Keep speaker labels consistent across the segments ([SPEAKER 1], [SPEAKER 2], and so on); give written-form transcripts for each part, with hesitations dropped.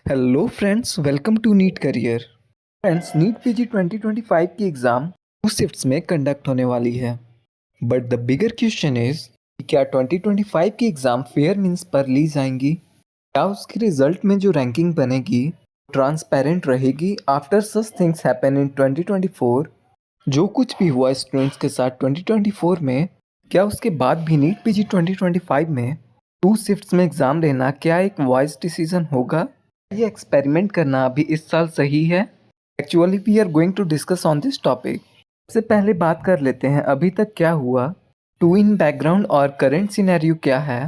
[SPEAKER 1] Hello friends, welcome to NEET career. Friends, NEET PG 2025 की exam 2 shifts में conduct होने वाली है। But the bigger question is कि क्या 2025 की एग्ज़ाम फेयर मींस पर ली जाएंगी? क्या उसके रिजल्ट में जो रैंकिंग बनेगी ट्रांसपेरेंट रहेगी after such things happen in 2024? जो कुछ भी हुआ स्टूडेंट्स के साथ 2024 में, क्या उसके बाद भी नीट पीजी 2025 में 2 शिफ्ट्स में एग्ज़ाम लेना क्या एक वाइज डिसीजन होगा? ये एक्सपेरिमेंट करना अभी इस साल सही है? Actually we are going to discuss on this topic. सबसे पहले बात कर लेते हैं अभी तक क्या हुआ, टू इन बैकग्राउंड और करंट सिनेरियो क्या है,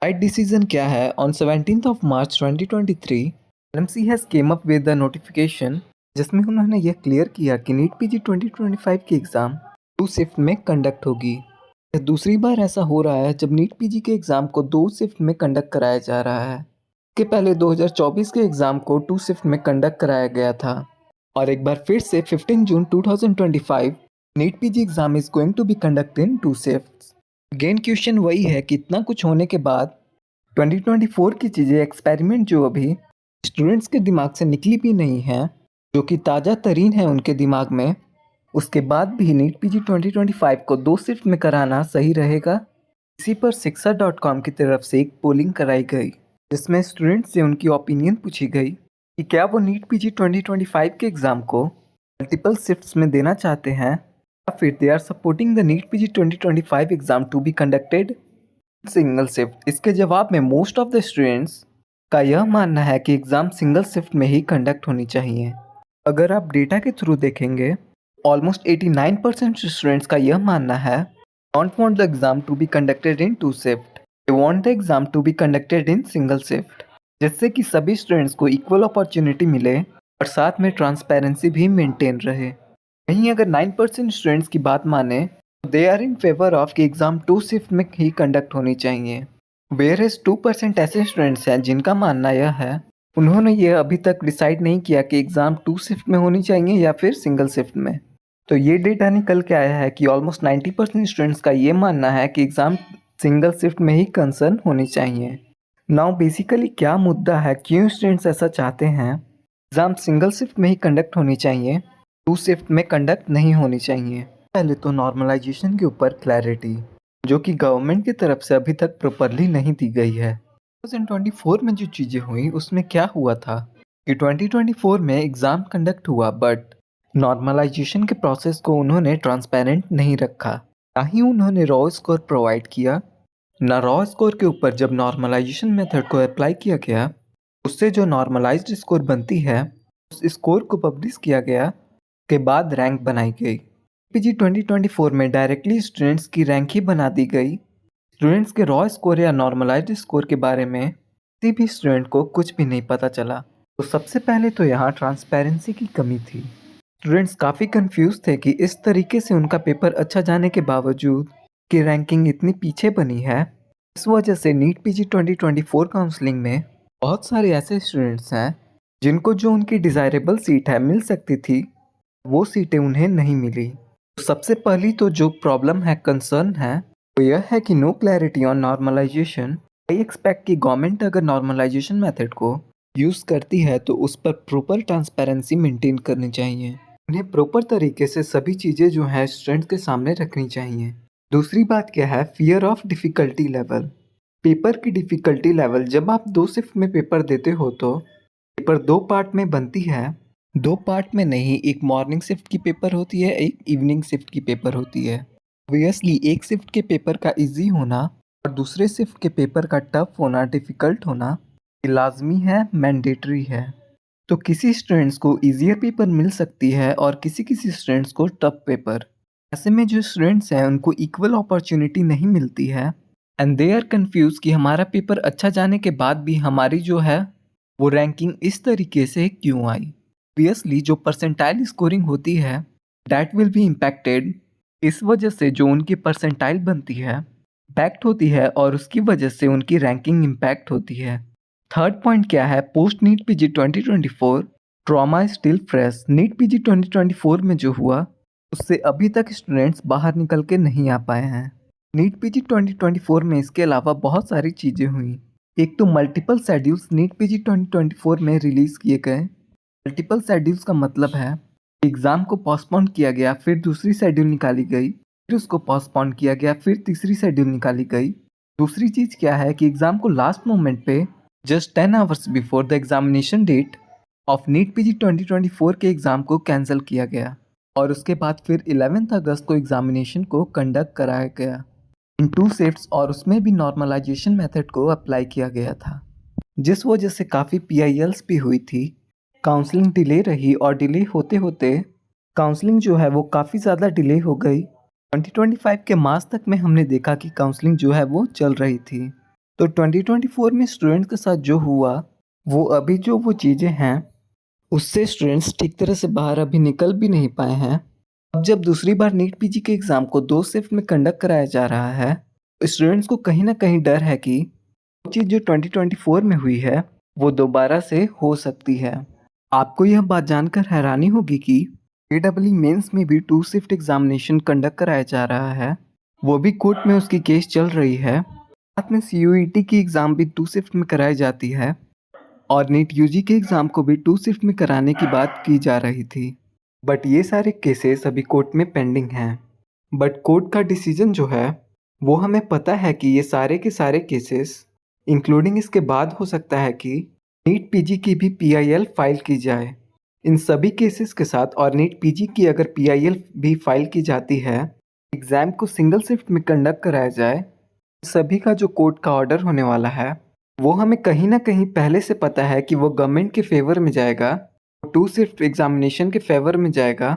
[SPEAKER 1] राइट डिसीजन क्या है। On 17th of March 2023 LMC has came up with the notification जिसमें उन्होंने यह क्लियर किया कि नीट पीजी 2025 की एग्ज़ाम 2 शिफ्ट में कंडक्ट होगी। यह दूसरी बार ऐसा हो रहा है जब नीट पीजी के एग्ज़ाम को 2 शिफ्ट में कंडक्ट कराया जा रहा है। इसके पहले 2024 के एग्ज़ाम को 2 शिफ्ट में कंडक्ट कराया गया था और एक बार फिर से 15 जून 2025 NEET PG exam is going to be conduct in 2 shifts. Again question वही है कि इतना कुछ होने के बाद 2024 की चीज़ें एक्सपेरिमेंट जो अभी स्टूडेंट्स के दिमाग से निकली भी नहीं है, जो कि ताज़ा तरीन है उनके दिमाग में, उसके बाद भी नीट पीजी 2025 को 2 शिफ्ट में कराना सही रहेगा। इसी पर शिक्षा.com की तरफ से एक पोलिंग कराई गई जिसमें स्टूडेंट्स से उनकी ओपिनियन पूछी गई कि क्या वो नीट पीजी 2025 के एग्ज़ाम को मल्टीपल शिफ्ट्स में देना चाहते हैं या फिर they are supporting the NEET PG 2025 exam to be conducted single shift. इसके जवाब में मोस्ट ऑफ द स्टूडेंट्स का यह मानना है कि एग्ज़ाम सिंगल शिफ्ट में ही कंडक्ट होनी चाहिए। अगर आप डेटा के थ्रू देखेंगे, ऑलमोस्ट 89% स्टूडेंट्स का यह मानना है don't want the exam to be conducted in 2 shift, they want the exam to be conducted in single shift, जिससे कि सभी स्टूडेंट्स को इक्वल अपॉर्चुनिटी मिले और साथ में ट्रांसपेरेंसी भी मेंटेन रहे। वहीं अगर 9% स्टूडेंट्स की बात माने तो they are in favour of कि एग्ज़ाम 2 शिफ्ट में ही कंडक्ट होनी चाहिए। वेयर एज 2% ऐसे स्टूडेंट्स हैं जिनका मानना यह है, उन्होंने यह अभी तक डिसाइड नहीं किया कि एग्ज़ाम 2 शिफ्ट में होनी चाहिए या फिर सिंगल शिफ्ट में। तो ये डेटा निकल के आया है कि ऑलमोस्ट 90% स्टूडेंट्स का ये मानना है कि एग्ज़ाम सिंगल शिफ्ट में ही कंसर्न होनी चाहिए। नाउ बेसिकली क्या मुद्दा है, क्यों स्टूडेंट्स ऐसा चाहते हैं एग्ज़ाम सिंगल शिफ्ट में ही कंडक्ट होनी चाहिए, 2 शिफ्ट में कंडक्ट नहीं होनी चाहिए? पहले तो नॉर्मलाइजेशन के ऊपर क्लैरिटी, जो कि गवर्नमेंट की तरफ से अभी तक प्रॉपरली नहीं दी गई है। 2024 में जो चीज़ें हुई उसमें क्या हुआ था कि 2024 में एग्ज़ाम कंडक्ट हुआ बट नॉर्मलाइजेशन के प्रोसेस को उन्होंने ट्रांसपेरेंट नहीं रखा, ना ही उन्होंने रॉ स्कोर प्रोवाइड किया। ना रॉ स्कोर के ऊपर जब नॉर्मलाइजेशन मेथड को अप्लाई किया गया, उससे जो नॉर्मलाइज्ड स्कोर बनती है उस स्कोर को पब्लिश किया गया के बाद रैंक बनाई गई। पीजी 2024 में डायरेक्टली स्टूडेंट्स की रैंक ही बना दी गई। स्टूडेंट्स के रॉ स्कोर या नॉर्मलाइज्ड स्कोर के बारे में किसी भी स्टूडेंट को कुछ भी नहीं पता चला। तो सबसे पहले तो यहाँ ट्रांसपेरेंसी की कमी थी। स्टूडेंट्स काफ़ी कंफ्यूज थे कि इस तरीके से उनका पेपर अच्छा जाने के बावजूद कि रैंकिंग इतनी पीछे बनी है। इस वजह से नीट पीजी 2024 काउंसलिंग में बहुत सारे ऐसे स्टूडेंट्स हैं जिनको जो उनकी डिज़ायरेबल सीट है मिल सकती थी, वो सीटें उन्हें नहीं मिली। तो सबसे पहली तो जो प्रॉब्लम है, कंसर्न है, वो यह है कि no clarity on normalization. I expect कि गवर्नमेंट अगर नॉर्मलाइजेशन मेथड को यूज़ करती है तो उस पर प्रॉपर ट्रांसपेरेंसी मेंटेन करनी चाहिए। उन्हें प्रॉपर तरीके से सभी चीज़ें जो हैं स्टूडेंट्स के सामने रखनी चाहिए। दूसरी बात क्या है, fear of difficulty level. Paper की डिफ़िकल्टी लेवल, जब आप 2 शिफ्ट में पेपर देते हो तो पेपर 2 पार्ट में बनती है। 2 पार्ट में नहीं, एक मॉर्निंग शिफ्ट की पेपर होती है, एक इवनिंग शिफ्ट की पेपर होती है। ऑब्वियसली एक शिफ्ट के पेपर का इजी होना और दूसरे शिफ्ट के पेपर का टफ होना, डिफ़िकल्ट होना, ये लाजमी है, मैंडेटरी है। तो किसी स्टूडेंट्स को ईजियर पेपर मिल सकती है और किसी किसी स्टूडेंट्स को टफ पेपर। ऐसे में जो स्टूडेंट्स हैं उनको इक्वल अपॉर्चुनिटी नहीं मिलती है एंड दे आर कन्फ्यूज कि हमारा पेपर अच्छा जाने के बाद भी हमारी जो है वो रैंकिंग इस तरीके से क्यों आई। ऑब्वियसली जो परसेंटाइल स्कोरिंग होती है दैट विल बी इम्पैक्टेड। इस वजह से जो उनकी परसेंटाइल बनती है इम्पैक्ट होती है और उसकी वजह से उनकी रैंकिंग इम्पैक्ट होती है। थर्ड पॉइंट क्या है, post NEET PG 2024 trauma still fresh. NEET PG 2024 में जो हुआ उससे अभी तक स्टूडेंट्स बाहर निकल के नहीं आ पाए हैं। नीट पीजी 2024 में इसके अलावा बहुत सारी चीज़ें हुई एक तो मल्टीपल शेड्यूल्स नीट पीजी 2024 में रिलीज किए गए। मल्टीपल शेड्यूल्स का मतलब है एग्जाम को पोस्टपोन किया गया, फिर दूसरी शेड्यूल निकाली गई, फिर उसको पोस्टपोन किया गया, फिर तीसरी शेड्यूल निकाली गई। दूसरी चीज़ क्या है कि एग्जाम को लास्ट मोमेंट पे just 10 hours before the examination date of NEET PG 2024 के एग्ज़ाम को कैंसिल किया गया और उसके बाद फिर 11 अगस्त को एग्जामिनेशन को कंडक्ट कराया गया इन 2 शिफ्ट्स, और उसमें भी नॉर्मलाइजेशन मेथड को अप्लाई किया गया था, जिस वजह से काफ़ी PILs भी हुई थी। काउंसलिंग डिले रही और डिले होते होते काउंसलिंग जो है वो काफ़ी ज़्यादा डिले हो गई। 2025 के मार्च तक में हमने देखा कि काउंसलिंग जो है वो चल रही थी। तो 2024 में स्टूडेंट्स के साथ जो हुआ वो अभी जो वो चीज़ें हैं उससे स्टूडेंट्स ठीक तरह से बाहर अभी निकल भी नहीं पाए हैं। अब जब दूसरी बार नीट पीजी के एग्ज़ाम को 2 शिफ्ट में कंडक्ट कराया जा रहा है, तो स्टूडेंट्स को कहीं ना कहीं डर है कि वो चीज़ जो 2024 में हुई है वो दोबारा से हो सकती है। आपको यह बात जानकर हैरानी होगी कि AEE मेंस में भी 2 शिफ्ट एग्जामिनेशन कंडक्ट कराया जा रहा है, वो भी कोर्ट में उसकी केस चल रही है। साथ में CUET की एग्ज़ाम भी 2 शिफ्ट में कराई जाती है और नीट UG के एग्ज़ाम को भी 2 शिफ्ट में कराने की बात की जा रही थी। बट ये सारे केसेस अभी कोर्ट में पेंडिंग हैं। बट कोर्ट का डिसीजन जो है वो हमें पता है कि ये सारे के सारे केसेस इंक्लूडिंग इसके बाद हो सकता है कि नीट पीजी की भी PIL फाइल की जाए। इन सभी केसेस के साथ और नीट पीजी की अगर PIL भी फाइल की जाती है, एग्ज़ाम को सिंगल शिफ्ट में कंडक्ट कराया जाए, सभी का जो कोर्ट का ऑर्डर होने वाला है वो हमें कहीं ना कहीं पहले से पता है कि वो गवर्नमेंट के फेवर में जाएगा, 2 शिफ्ट एग्जामिनेशन के फेवर में जाएगा।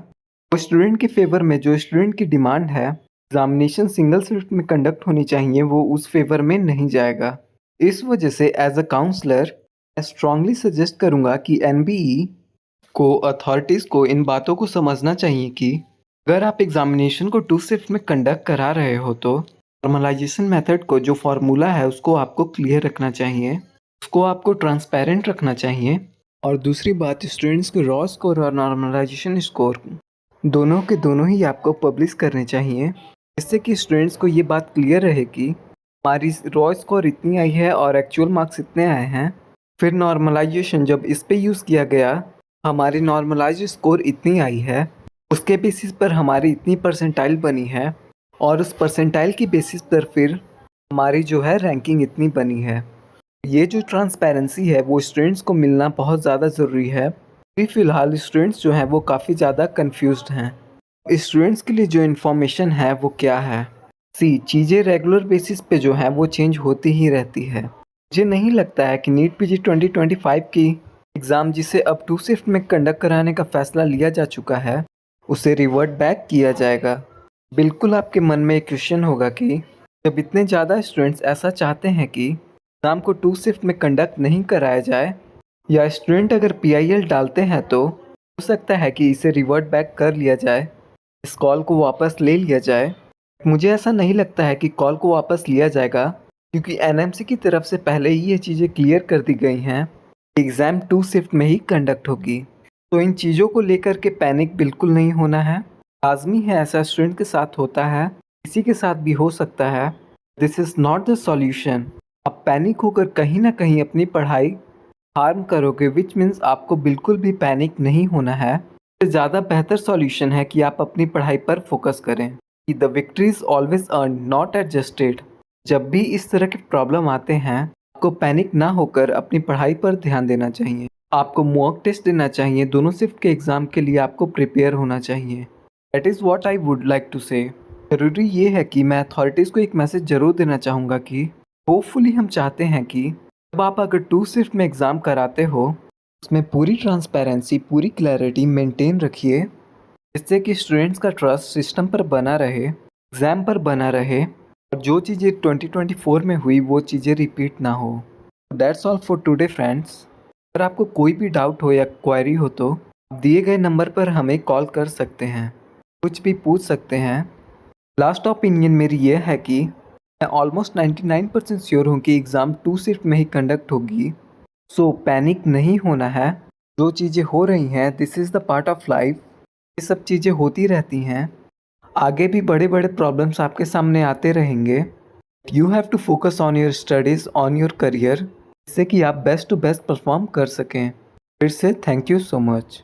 [SPEAKER 1] वो स्टूडेंट के फेवर में जो स्टूडेंट की डिमांड है एग्जामिनेशन सिंगल शिफ्ट में कंडक्ट होनी चाहिए, वो उस फेवर में नहीं जाएगा। इस वजह से एज अ काउंसलर मैं स्ट्रांगली सजेस्ट करूंगा कि NBE को, अथॉरिटीज़ को इन बातों को समझना चाहिए कि अगर आप एग्जामिनेशन को 2 शिफ्ट में कंडक्ट करा रहे हो तो नॉर्मलाइजेशन मेथड को जो फार्मूला है उसको आपको क्लियर रखना चाहिए, उसको आपको ट्रांसपेरेंट रखना चाहिए। और दूसरी बात, स्टूडेंट्स के रॉ स्कोर और नॉर्मलाइजेशन स्कोर दोनों के दोनों ही आपको पब्लिश करने चाहिए, जिससे कि स्टूडेंट्स को ये बात क्लियर रहे कि हमारी रॉ स्कोर इतनी आई है और एक्चुअल मार्क्स इतने आए हैं। फिर नॉर्मलाइजेशन जब इस पे यूज़ किया गया, हमारी नॉर्मलाइज स्कोर इतनी आई है, उसके बेसिस पर हमारी इतनी परसेंटाइल बनी है और उस परसेंटाइल की बेसिस पर फिर हमारी जो है रैंकिंग इतनी बनी है। ये जो ट्रांसपेरेंसी है वो स्टूडेंट्स को मिलना बहुत ज़्यादा ज़रूरी है। अभी फ़िलहाल स्टूडेंट्स जो हैं वो काफ़ी ज़्यादा कंफ्यूज्ड हैं। स्टूडेंट्स के लिए जो इन्फॉर्मेशन है वो क्या है, चीज़ें रेगुलर बेसिस पे जो है वो चेंज होती ही रहती है। मुझे नहीं लगता है कि नीट पीजी 2025 की एग्ज़ाम जिसे अब 2 शिफ्ट में कंडक्ट कराने का फ़ैसला लिया जा चुका है उसे रिवर्ट बैक किया जाएगा। बिल्कुल आपके मन में एक क्वेश्चन होगा कि जब इतने ज़्यादा स्टूडेंट्स ऐसा चाहते हैं कि एग्ज़ाम को 2 शिफ्ट में कंडक्ट नहीं कराया जाए, या स्टूडेंट अगर PIL डालते हैं तो हो सकता है कि इसे रिवर्ट बैक कर लिया जाए, इस कॉल को वापस ले लिया जाए। मुझे ऐसा नहीं लगता है कि कॉल को वापस लिया जाएगा, क्योंकि NMC की तरफ से पहले ही ये चीज़ें क्लियर कर दी गई हैं, एग्ज़ाम 2 शिफ्ट में ही कंडक्ट होगी। तो इन चीज़ों को लेकर के पैनिक बिल्कुल नहीं होना है। लाजमी है, ऐसा स्टूडेंट के साथ होता है, किसी के साथ भी हो सकता है। This is not the solution. आप पैनिक होकर कहीं ना कहीं अपनी पढ़ाई हार्म करोगे, विच मीन्स आपको बिल्कुल भी पैनिक नहीं होना है। इससे ज़्यादा बेहतर सॉल्यूशन है कि आप अपनी पढ़ाई पर फोकस करें कि the victory is always earn not adjusted. जब भी इस तरह के प्रॉब्लम आते हैं आपको पैनिक ना होकर अपनी पढ़ाई पर ध्यान देना चाहिए। आपको मॉक टेस्ट देना चाहिए, दोनों शिफ्ट के एग्ज़ाम के लिए आपको प्रिपेयर होना चाहिए। That is what I would like to say. ज़रूरी ये है कि मैं अथॉरिटीज़ को एक मैसेज ज़रूर देना चाहूँगा कि होपफुली हम चाहते हैं कि जब आप अगर 2 शिफ्ट में एग्ज़ाम कराते हो उसमें पूरी ट्रांसपेरेंसी, पूरी क्लैरिटी मेंटेन रखिए, जिससे कि स्टूडेंट्स का ट्रस्ट सिस्टम पर बना रहे, एग्ज़ाम पर बना रहे, और जो चीज़ें 2024 में हुई वो चीज़ें रिपीट ना हो। That's all for today friends. अगर आपको कोई भी डाउट हो या क्वेरी हो तो आप दिए गए नंबर पर हमें कॉल कर सकते हैं, कुछ भी पूछ सकते हैं। लास्ट ओपिनियन मेरी यह है कि मैं ऑलमोस्ट 99% श्योर हूँ कि एग्ज़ाम 2 शिफ्ट में ही कंडक्ट होगी। सो पैनिक नहीं होना है। जो चीज़ें हो रही हैं this is the part of life, ये सब चीज़ें होती रहती हैं। आगे भी बड़े बड़े प्रॉब्लम्स आपके सामने आते रहेंगे। You have to focus on your studies, on your career, जिससे कि आप बेस्ट टू बेस्ट परफॉर्म कर सकें। फिर से थैंक यू सो मच।